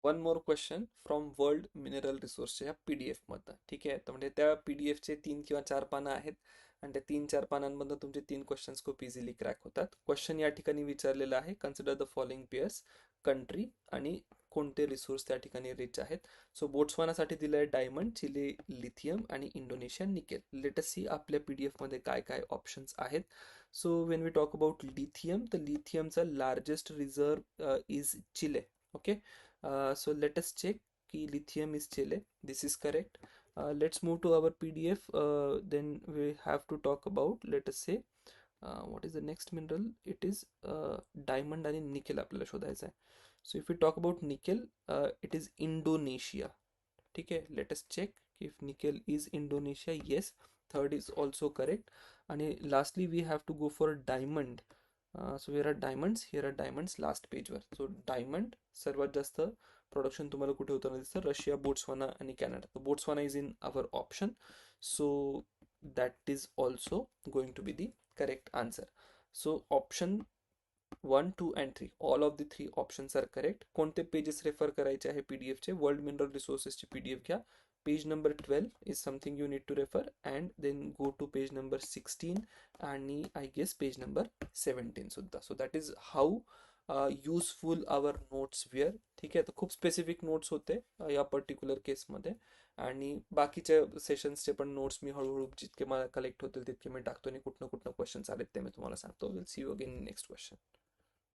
One more question from world mineral रिसोर्सच्या ह्या PDF मधनं. ठीक आहे, तर म्हणजे त्या PDF चे 3 किंवा 4 पानं आहेत आणि त्या 3-4 पानांमधनं तुमचे 3 क्वेश्चन्स खूप इझिली क्रॅक होतात. क्वेश्चन या ठिकाणी विचारलेला आहे, consider the following pairs country आणि कोणते रिसोर्स त्या ठिकाणी रिच आहेत. सो बोट्सवानासाठी दिलं आहे डायमंड, चिले लिथियम आणि इंडोनेशिया निकेल. लेटस सी आपल्या PDF मध्ये काय काय ऑप्शन्स आहेत. So when we talk about lithium, तर लिथियमचा largest reserve is Chile. Okay. So let us check कि lithium is Chile. This is correct. Let's move to our PDF. Then we have to talk about, let us say, what is the next mineral? It is diamond आणि nickel आपल्याला शोधायचं आहे. So if we talk about nickel, it is Indonesia. ठीक आहे, let us check if nickel is Indonesia. Yes, third is also correct. आणि lastly we have to go for diamond. So here are diamonds, here are diamonds last page were. So diamond सर्वात जास्त production तुम्हाला कुठे होताना दिसतं? Russia, Botswana आणि Canada. तर Botswana is in our option. So that is also going to be the correct answer. So option 1, 2 and 3 all of the 3 options are correct. कोणते pages refer करायचे आहे PDF चे? वर्ल्ड मिनरल रिसोर्सेसची PDF घ्या. Page number 12 is something you need to refer, and then go to page number 16 आणि I guess page number 17 सुद्धा. So that is how useful our notes were. ठीक आहे, तर खूप स्पेसिफिक नोट्स होते या पर्टिक्युलर केसमध्ये. आणि बाकीच्या सेशन्सचे पण नोट्स मी हळूहळू जितके मला कलेक्ट होतील तितके मी टाकतो आणि कुठनं कुठनं क्वेश्चन्स आलेत ते मी तुम्हाला सांगतो. Will see you again in next question.